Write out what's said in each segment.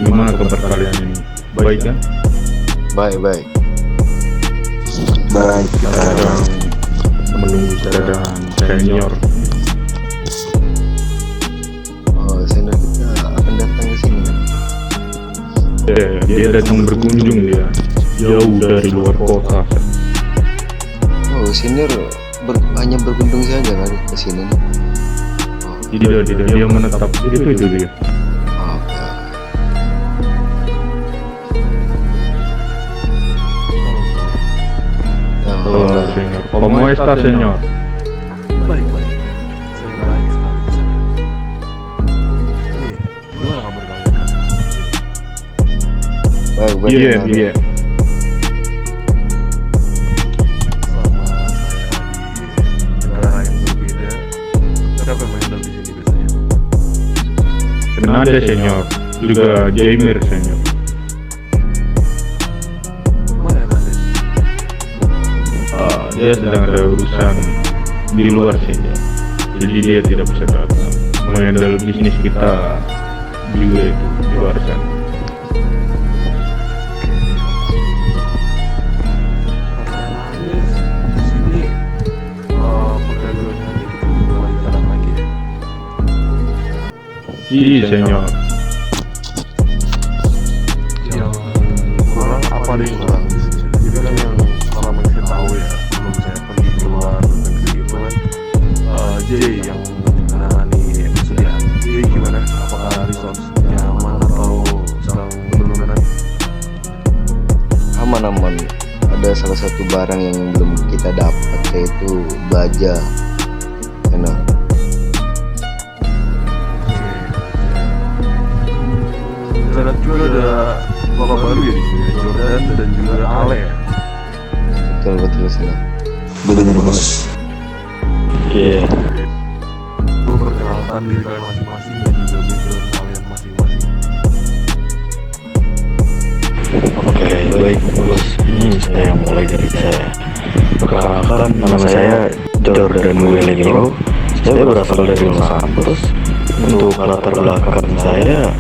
Gimana kabar kalian ini? Baik kan? Baik. Kita sedang menunggu kedatangan senior. Oh, senior kita akan datang ke sini kan? Dia datang berkunjung dia. Jauh dari luar kota. Oh, senior hanya berkunjung saja kan ke sini nih? Tidak, dia menetap. Itu dia. Oh, oke. Halo senior. ¿Cómo está senior? Baik. Saya baik sekali. Gimana kabar kalian? Baik. Iya. Selama saya di negara yang berbeda, siapa yang mengendal di sini biasanya? Ada senior. Juga gamer senior. Mana yang ada? Dia sedang ada urusan di luar senior. Jadi dia tidak bisa datang. Mengendal bisnis kita juga itu di luar sana. Katanya di sini perdagangan itu mulai jalan lagi ya? Iya senior. Yang kurang apa deh yang kurang di sini? Jadi kan yang selama yang saya tahu ya, sebelum saya pergi ke luar negeri itu kan Jay yang menangani persediaan. Jay gimana? Apakah resource-nya aman atau sedang benar-benar? Aman. Ada salah satu barang yang belum kita dapat, yaitu baja. Enak. Saya lihat juga ada bapak baru ya di sini, Jordan dan juga Ale ya. Betul sana. Bener bos. Iya. Itu perkenalkan diri kalian masing-masing dan juga background kalian masing-masing. Oke, baik bos. Ini saya mulai dari saya. Perkenalkan, nama saya Jordan Willingo. Saya berasal dari Los Santos. Untuk latar belakang saya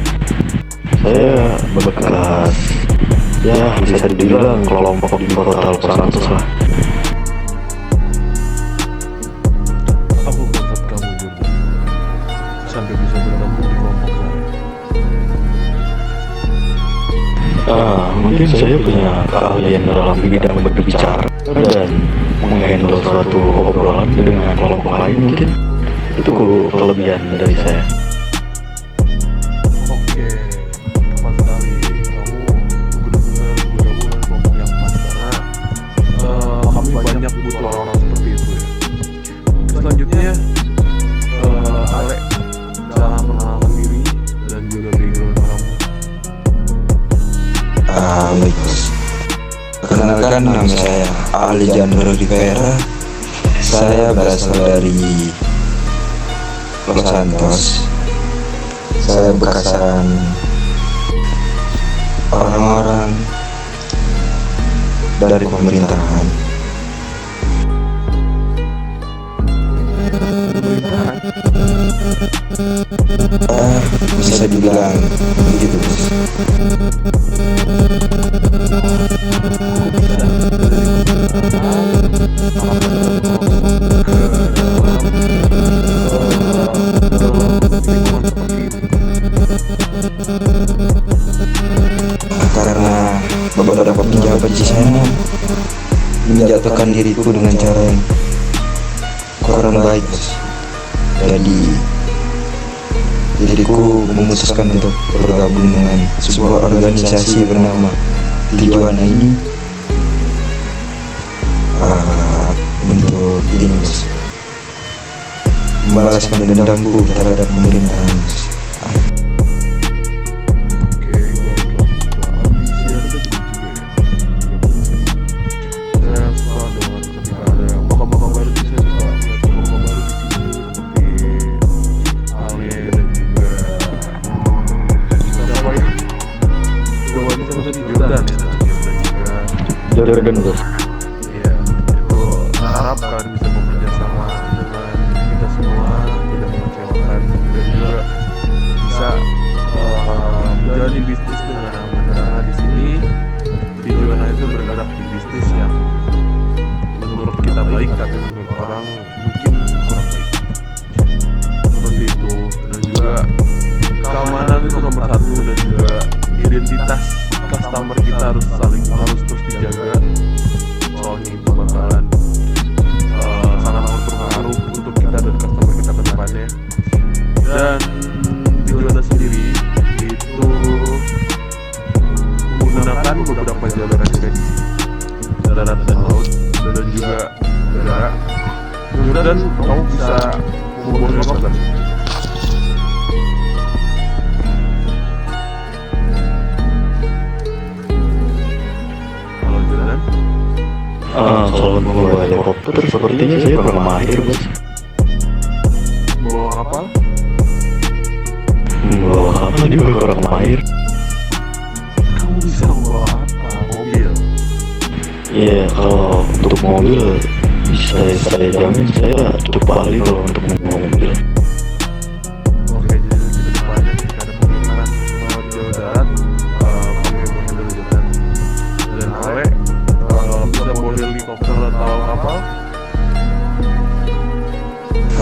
bekas, ya bisa dibilang kelompok di kota Los Santos lah. Apa bakat kamu Jordan? Sampai bisa bergabung di kelompok saya. Mungkin saya punya keahlian dalam bidang berbicara dan menghandle suatu obrolan dengan kelompok lain mungkin. Itu kelebihan dari saya. Oke, tepat sekali. Kamu benar-benar bergabung dengan kelompok yang pas karena kami banyak butuh orang-orang seperti itu ya. Selanjutnya, Ale, cara perkenalan diri dan juga background kamu. Baik bos. Perkenalkan, nama saya Alejandro Rivera. Saya berasal dari Los Santos. Saya bekasan orang-orang dari pemerintahan. Bisa dibilang begitu bos. Karena beberapa pejabat di sana menjatuhkan diriku dengan cara yang kurang baik bos. Jadi diriku memutuskan untuk bergabung dengan sebuah organisasi bernama Tijuana ini untuk ini bos, membalaskan dendamku terhadap pemerintahan bos. Oke, baiklah. Ambisi Anda begitu juga ya. Saya suka dengan ketika ada yang bapak-bapak baru di saya suka melihat bapak-bapak baru di sini seperti Ale dan juga siapa ini? Bapak ini sama tadi Jordan ya, dan juga Jordan bos. iya, itu harap kalian bisa bekerja sama dengan kita semua, tidak mengecewakan dan juga kamu bisa bawa helikopter. Kalau jalan Kalau bawa helikopter sepertinya saya kurang mahir bos. bawa kapal, Bawa kapal juga kurang mahir. kamu bisa bawa apa? Mobil. Ya kalau untuk mobil saya jamin saya cukup ahli kalau untuk mobil. Oke, jadi kita depannya jika ada pengiriman di Jawa Darat, kamu yang mengambil di Jawa Darat. Dan Ale, bisa bawa helikopter atau kapal.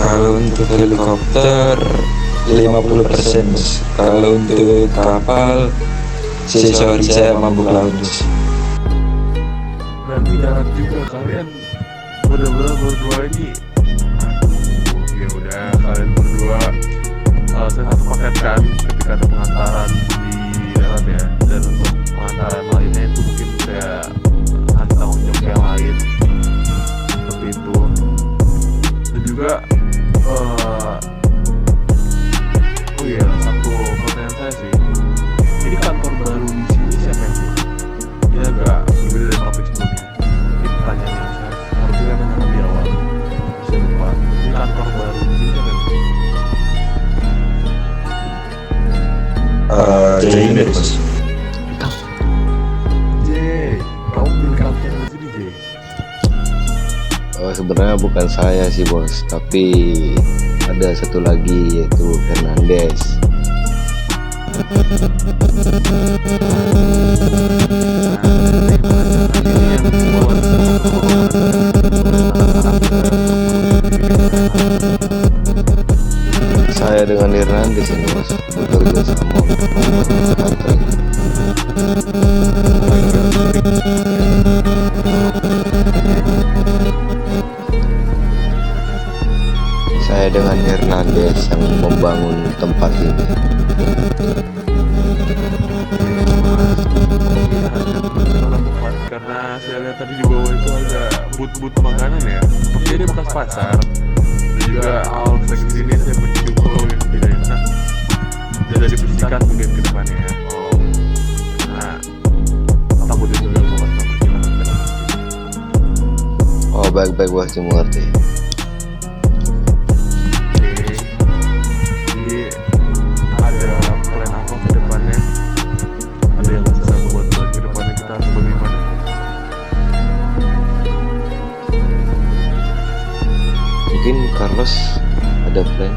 Kalau untuk helikopter 50%, kalau untuk kapal sorry saya mabuk laut. Dan di darat juga kalian benar-benar berdua ini. Aduh, ya udah kalian berdua saya satu paket kan ketika ada pengantaran di darat ya. Dan untuk pengantaran lainnya itu mungkin saya kasih tanggung jawab yang lain seperti itu. Dan juga oh iya, satu pertanyaan saya sih, ini kantor baru di sini siapa yang buat? Ini agak berbeda dari topik sebelumnya. Ini pertanyaan yang saya harusnya tanyakan di awal, saya lupa. Ini kantor baru di sini siapa yang buat? Jadi ini bos. Jay, kamu beli kantor di sini Jay? Sebenarnya bukan saya sih bos, tapi ada satu lagi yaitu Hernandez. Saya dengan Hernandez ini bos bekerja sama untuk membangun kantor ini. Saya dengan Hernandez yang membangun tempat ini. Karena saya lihat tadi di bawah itu ada but-but makanan ya, sepertinya dia bekas pasar. Dan juga hal di sini saya mencium bau yang tidak enak. Jadi dibersihkan mungkin ke depannya ya. Nah, takut itu juga bukan sama kita. Oh baik-baik bos, mengerti. Jadi ada plan apa ke depannya? Ada yang bisa buat ke depannya kita harus bagaimana? Mungkin Carlos ada plan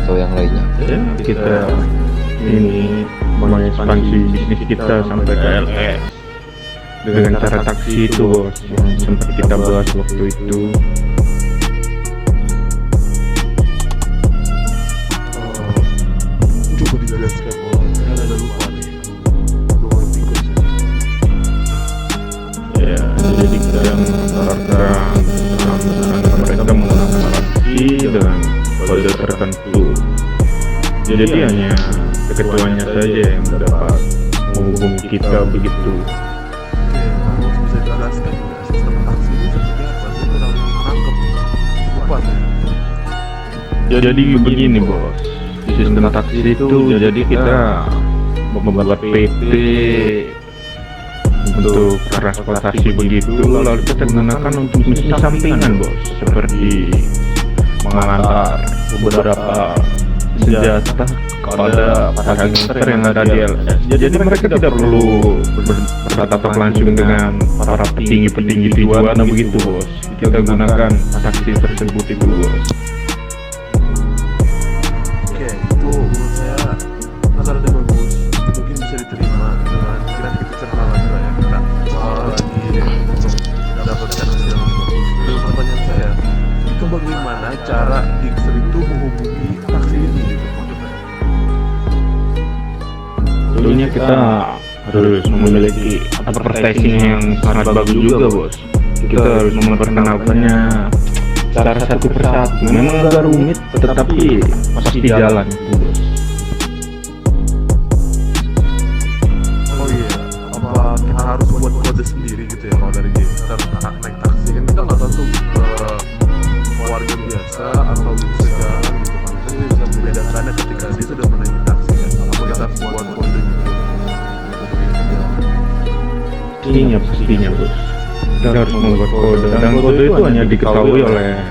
atau yang lainnya. Ya, kita ini mengekspansi bisnis kita sampai ke LS dengan cara taksi itu bos, yang sempat kita bahas waktu itu. Coba dijelaskan, saya ada lupa nih. Belum ikut saya. Ya, jadi kita menawarkan mereka menggunakan taksi dengan kode tertentu. Jadi hanya keketuanya saja yang dapat menghubungi kita begitu. Kamu bisa jelaskan nggak sistem taksi ini seperti apa? Saya kurang menangkap. Lupa saya. Jadi begini bos, sistem taksi itu jadi kita membuat PT untuk transportasi begitu, lalu kita gunakan untuk misi sampingan bos, seperti mengantar beberapa senjata kepada para gangster yang ada di LS. Jadi mereka tidak perlu bertatap langsung dengan para petinggi-petinggi di Juwana begitu bos. Kita gunakan taksi tersebut itu bos. Oke, itu menurut saya rada bagus. Mungkin bisa diterima dengan kira kita cerna lagi lah ya. Kita lagi mendapatkan hasil yang bagus. Dan pertanyaan saya, itu bagaimana cara Gangster itu menghubungi taksi ini gitu maksudnya? Tentunya kita harus memiliki advertising yang sangat bagus juga bos. Kita harus memperkenalkannya secara satu persatu. Memang agak rumit, tetapi pasti jalan itu bos. Oh iya, apa kita harus buat kode sendiri gitu ya kalau dari Gangster naik taksi kan kita nggak tahu tuh warga biasa atau bisa jalan gitu kan. Kita bisa membedakannya ketika dia sudah menaiki taksi ya. Apa kita harus buat kode gitu. Pastinya bos. Kita harus membuat kode, dan kode itu hanya diketahui oleh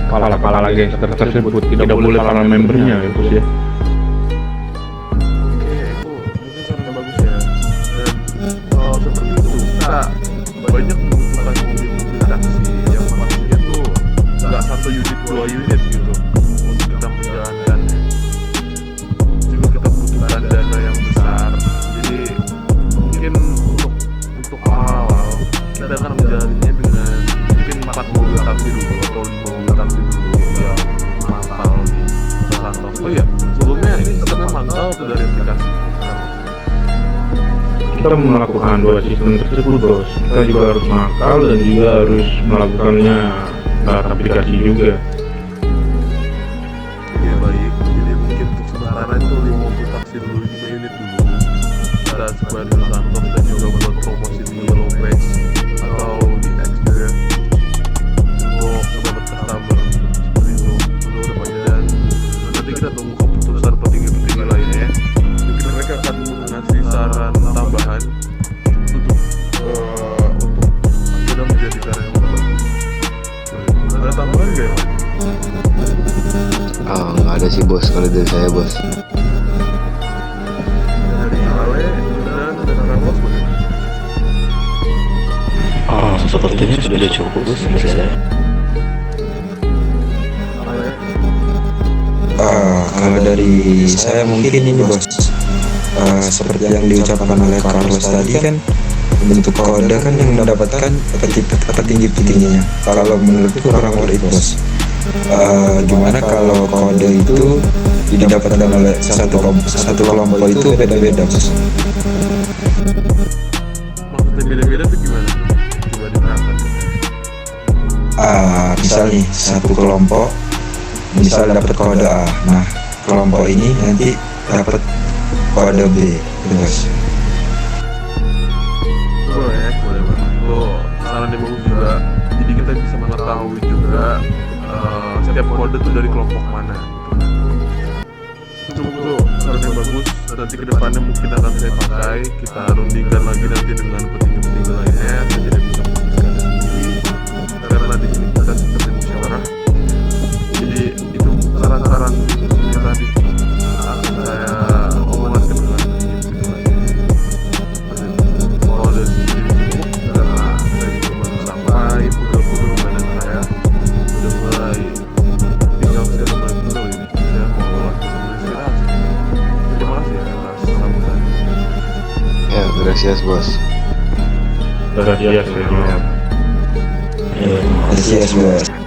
kepala gangster tersebut, tidak boleh para membernya ya bos ya. Oke, itu mungkin saran yang bagus ya. Dan kalau seperti itu kita banyak membutuhkan mobil-mobil taksi yang maksudnya tuh nggak 1 unit 2 unit gitu untuk kita menjalankannya. Juga kita butuhkan dana yang besar. Jadi mungkin untuk awal kita akan menjalannya dengan mungkin 4 mobil taksi dulu atau 5 mobil taksi dulu yang mantau di Santos. Oh iya, sebelumnya ini setengah mantau tuh dari aplikasi. Kita melakukan 2 sistem tersebut bos. Kita juga harus nakal dan juga harus melakukannya lewat aplikasi juga. Oke baik, jadi mungkin untuk sementara itu 5 mobil taksi dulu, 5 unit dulu. Kita coba di Santos dan juga buat promosi di Yellow Page atau di X juga untuk dapat customer seperti itu untuk depannya. Dan nanti kita tunggu keputusan petinggi-petinggi lainnya ya. Mungkin mereka akan mengasih saran tambahan untuk akhirnya menjadi karya yang lebih bagus. Ada tambahan gak ya? Nggak ada sih bos kalau dari saya bos. Dari Ale dan Carlos bagaimana? Sepertinya sudah cukup dari saya. Ale, Kalau dari saya mungkin ini bos, seperti yang diucapkan oleh Carlos tadi kan, bentuk kode kan yang mendapatkan petinggi-petingginya. Kalau menurutku kurang worth it bos. Gimana kalau kode itu didapatkan oleh satu kelompok itu beda-beda bos. maksudnya beda-beda tuh gimana? Coba diterangkan. Misal nih satu kelompok misal dapat kode A, nah kelompok ini nanti dapat kode B gitu bos. Boleh banget. Itu saran yang bagus juga. Jadi kita bisa mengetahui juga setiap kode tuh dari kelompok mana. Itu saran yang bagus. Nanti kedepannya mungkin akan saya pakai. Kita rundingkan lagi nanti dengan petinggi-petinggi lainnya. Saya tidak bisa memutuskan sendiri karena di sini kita seperti musyawarah. Jadi itu saran-saran yang tadi akan saya omongkan dengan petinggi-petinggi lainnya. Kalau dari sini cukup karena saya juga baru sampai pegel-pegel badan saya udah mulai tinggal saya mulai pegel ini. Saya mau langsung beristirahat. Terima kasih atas sambutannya. Ya gracias bos. Gracias, señor. Yes bos.